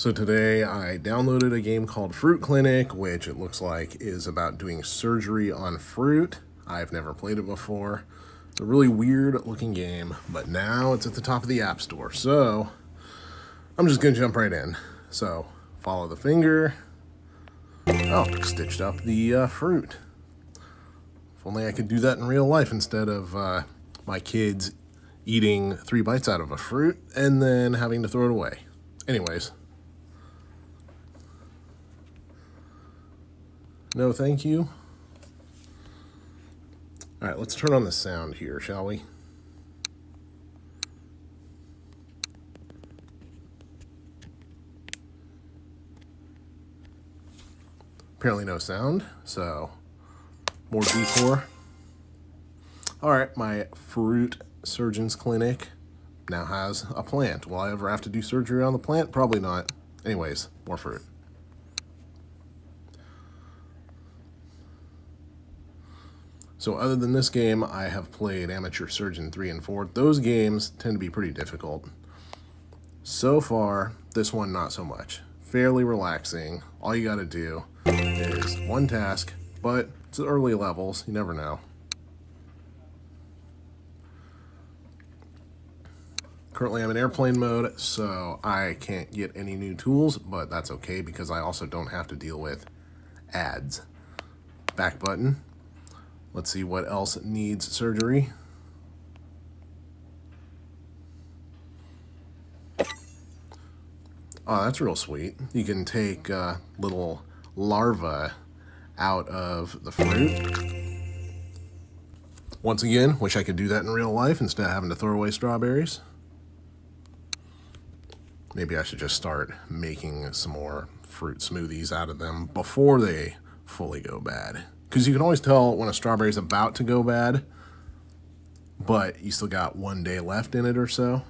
So today I downloaded a game called Fruit Clinic, which it looks like is about doing surgery on fruit. I've never played it before. It's a really weird looking game, but now it's at the top of the App Store. So I'm just gonna jump right in. So follow the finger. Oh, stitched up the fruit. If only I could do that in real life instead of my kids eating 3 bites out of a fruit and then having to throw it away. Anyways. No, thank you. All right, let's turn on the sound here, shall we? Apparently no sound, so more decor. All right, my fruit surgeon's clinic now has a plant. Will I ever have to do surgery on the plant? Probably not. Anyways, more fruit. So other than this game, I have played Amateur Surgeon 3 and 4. Those games tend to be pretty difficult. So far, this one not so much. Fairly relaxing. All you gotta do is one task, but it's early levels, you never know. Currently I'm in airplane mode, so I can't get any new tools, but that's okay because I also don't have to deal with ads. Back button. Let's see what else needs surgery. Oh, that's real sweet. You can take little larvae out of the fruit. Once again, wish I could do that in real life instead of having to throw away strawberries. Maybe I should just start making some more fruit smoothies out of them before they fully go bad. Because you can always tell when a strawberry is about to go bad, but you still got 1 day left in it or so.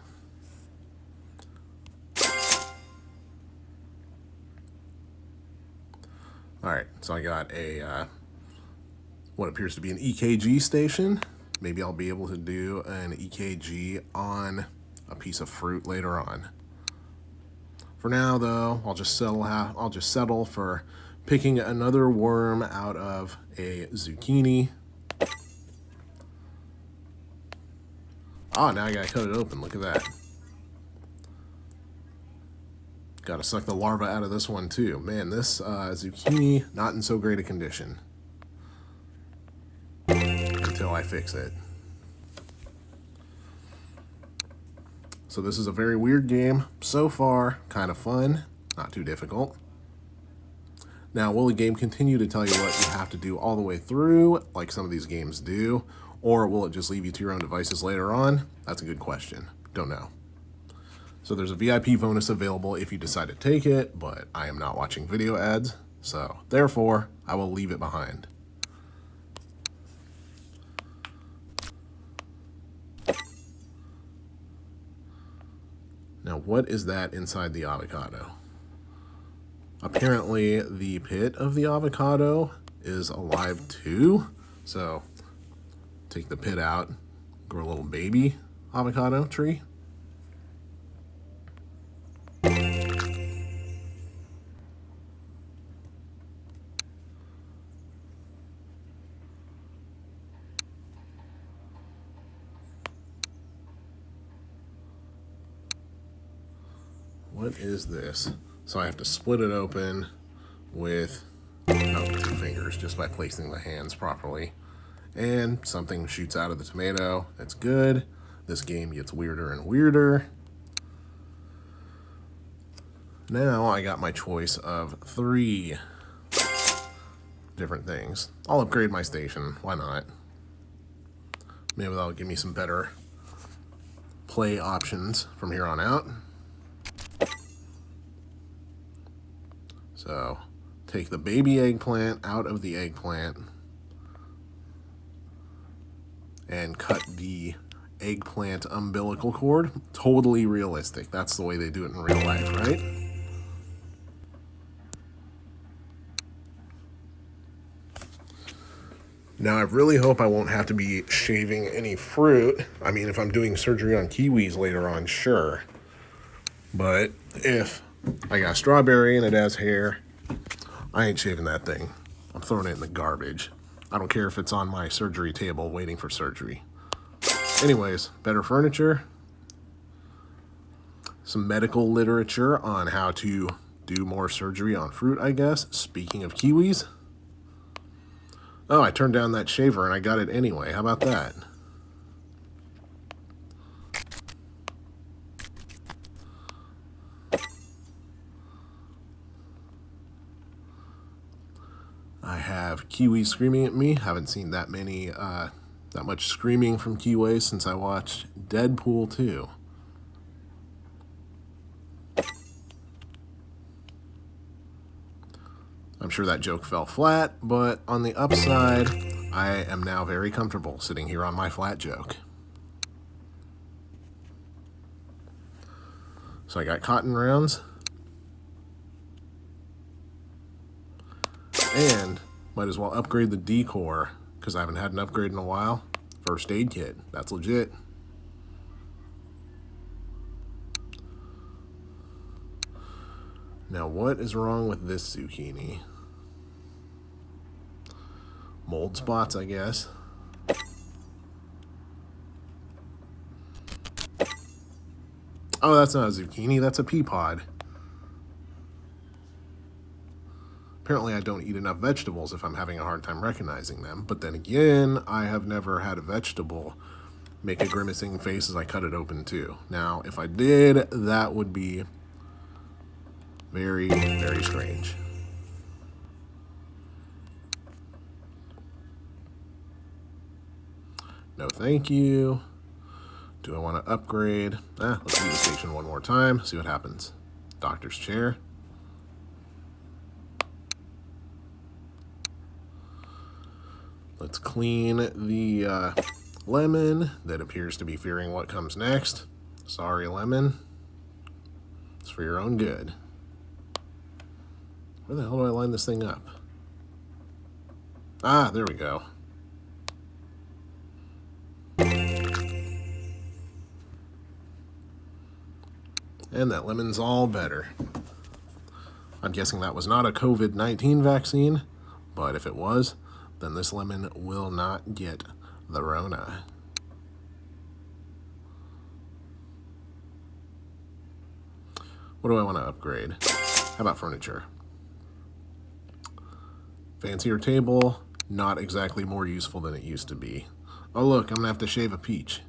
All right, so I got a what appears to be an EKG station. Maybe I'll be able to do an EKG on a piece of fruit later on. For now, though, I'll just settle for picking another worm out of a zucchini. Ah, now I gotta cut it open. Look at that. Gotta suck the larva out of this one too. Man, this zucchini not in so great a condition. Until I fix it. So this is a very weird game. So far, kind of fun. Not too difficult. Now, will the game continue to tell you what you have to do all the way through, like some of these games do, or will it just leave you to your own devices later on? That's a good question. Don't know. So there's a VIP bonus available if you decide to take it, but I am not watching video ads, so therefore, I will leave it behind. Now, what is that inside the avocado? Apparently, the pit of the avocado is alive too. So, take the pit out, grow a little baby avocado tree. What is this? So I have to split it open with 2 fingers just by placing the hands properly. And something shoots out of the tomato. That's good. This game gets weirder and weirder. Now I got my choice of 3 different things. I'll upgrade my station. Why not? Maybe that'll give me some better play options from here on out. So, take the baby eggplant out of the eggplant and cut the eggplant umbilical cord. Totally realistic. That's the way they do it in real life, right? Now, I really hope I won't have to be shaving any fruit. I mean, if I'm doing surgery on kiwis later on, sure. But if I got strawberry and it has hair. I ain't shaving that thing. I'm throwing it in the garbage. I don't care if it's on my surgery table waiting for surgery. Anyways, better furniture. Some medical literature on how to do more surgery on fruit, I guess. Speaking of kiwis. Oh, I turned down that shaver and I got it anyway. How about that? I have kiwis screaming at me. Haven't seen that much screaming from kiwis since I watched Deadpool 2. I'm sure that joke fell flat, but on the upside, I am now very comfortable sitting here on my flat joke. So I got cotton rounds. And might as well upgrade the decor, because I haven't had an upgrade in a while. First aid kit, that's legit. Now what is wrong with this zucchini? Mold spots, I guess. Oh, that's not a zucchini, that's a pea pod. Apparently I don't eat enough vegetables if I'm having a hard time recognizing them. But then again, I have never had a vegetable make a grimacing face as I cut it open too. Now, if I did, that would be very, very strange. No thank you. Do I want to upgrade? Let's do the station one more time, see what happens. Doctor's chair. Let's clean the lemon that appears to be fearing what comes next. Sorry, lemon. It's for your own good. Where the hell do I line this thing up? Ah, there we go. And that lemon's all better. I'm guessing that was not a COVID-19 vaccine, but if it was, then this lemon will not get the Rona. What do I want to upgrade? How about furniture? Fancier table, not exactly more useful than it used to be. Oh look, I'm gonna have to shave a peach.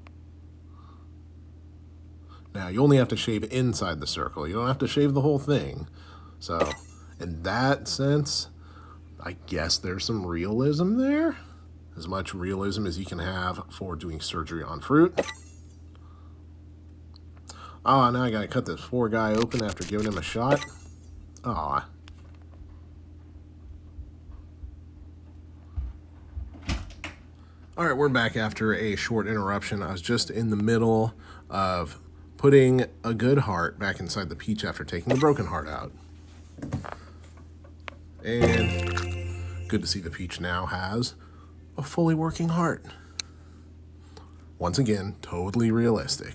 Now, you only have to shave inside the circle. You don't have to shave the whole thing. So, in that sense, I guess there's some realism there. As much realism as you can have for doing surgery on fruit. Oh, now I gotta cut this poor guy open after giving him a shot. Aw. Alright, we're back after a short interruption. I was just in the middle of putting a good heart back inside the peach after taking the broken heart out. And good to see the peach now has a fully working heart. Once again, totally realistic.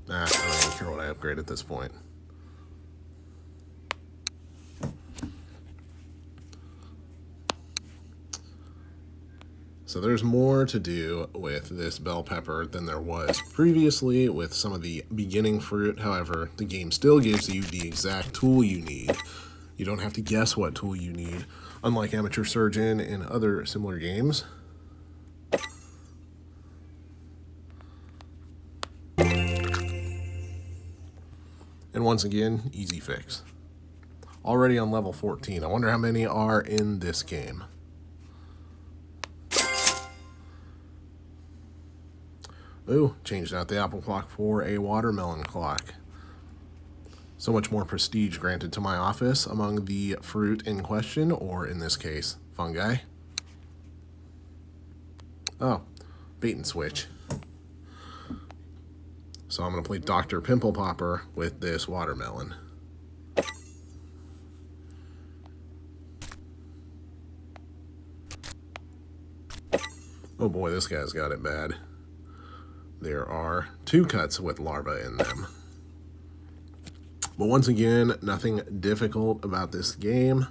I don't even care what I upgrade at this point. So there's more to do with this bell pepper than there was previously with some of the beginning fruit. However, the game still gives you the exact tool you need. You don't have to guess what tool you need, unlike Amateur Surgeon and other similar games. And once again, easy fix. Already on level 14. I wonder how many are in this game. Ooh, changed out the apple clock for a watermelon clock. So much more prestige granted to my office among the fruit in question, or in this case, fungi. Oh, bait and switch. So I'm going to play Dr. Pimple Popper with this watermelon. Oh boy, this guy's got it bad. there are 2 cuts with larvae in them. But once again, nothing difficult about this game,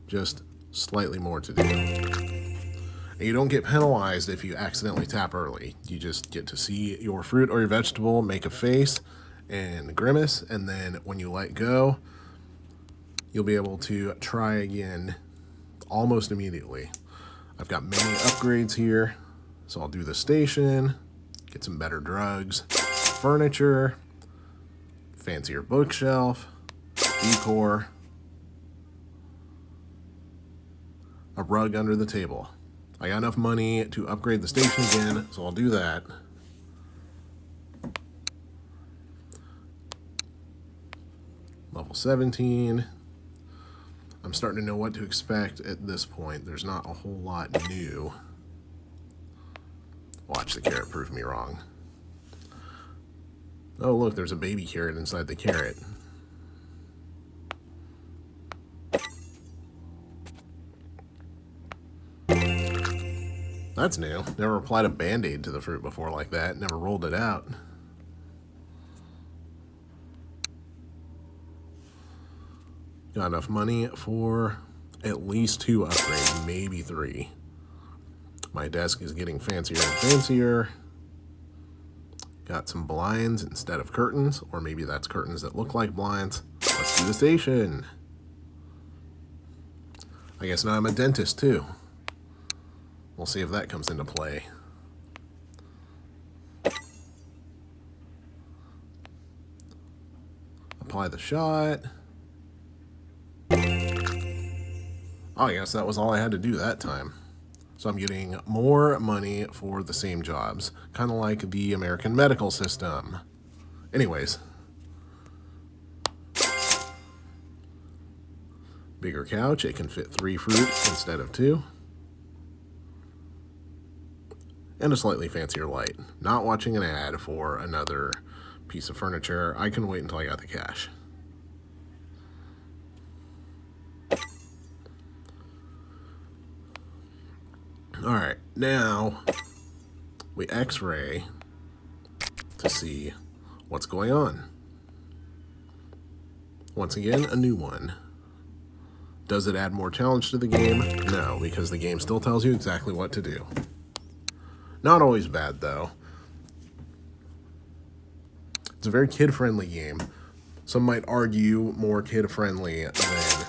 just slightly more to do. And you don't get penalized if you accidentally tap early. You just get to see your fruit or your vegetable make a face and grimace, and then when you let go, you'll be able to try again almost immediately. I've got many upgrades here, so I'll do the station, get some better drugs, furniture, fancier bookshelf, decor, a rug under the table. I got enough money to upgrade the station again, so I'll do that. Level 17. I'm starting to know what to expect at this point. There's not a whole lot new. Watch the carrot prove me wrong. Oh, look, there's a baby carrot inside the carrot. That's new. Never applied a Band-Aid to the fruit before like that. Never rolled it out. Got enough money for at least 2 upgrades, maybe 3. My desk is getting fancier and fancier. Got some blinds instead of curtains, or maybe that's curtains that look like blinds. Let's do the station. I guess now I'm a dentist too. We'll see if that comes into play. Apply the shot. Oh, I guess that was all I had to do that time. So I'm getting more money for the same jobs, kind of like the American medical system. Anyways. Bigger couch, it can fit 3 fruit instead of 2. And a slightly fancier light. Not watching an ad for another piece of furniture. I can wait until I got the cash. All right, now we X-ray to see what's going on. Once again, a new one. Does it add more challenge to the game? No, because the game still tells you exactly what to do. Not always bad, though. It's a very kid-friendly game. Some might argue more kid-friendly than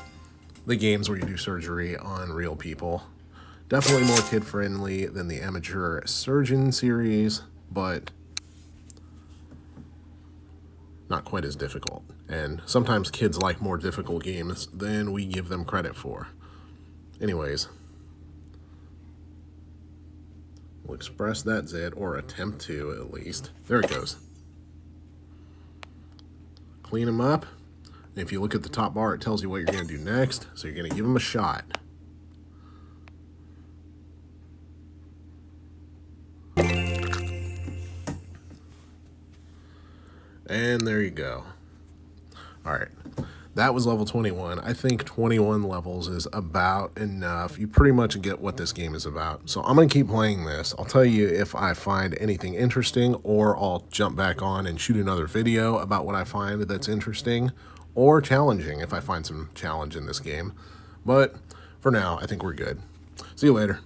the games where you do surgery on real people. Definitely more kid-friendly than the Amateur Surgeon series, but not quite as difficult. And sometimes kids like more difficult games than we give them credit for. Anyways, we'll express that Z, or attempt to at least. There it goes. Clean them up. And if you look at the top bar, it tells you what you're going to do next. So you're going to give them a shot. And there you go. All right. That was level 21. I think 21 levels is about enough. You pretty much get what this game is about. So I'm going to keep playing this. I'll tell you if I find anything interesting, or I'll jump back on and shoot another video about what I find that's interesting or challenging if I find some challenge in this game. But for now, I think we're good. See you later.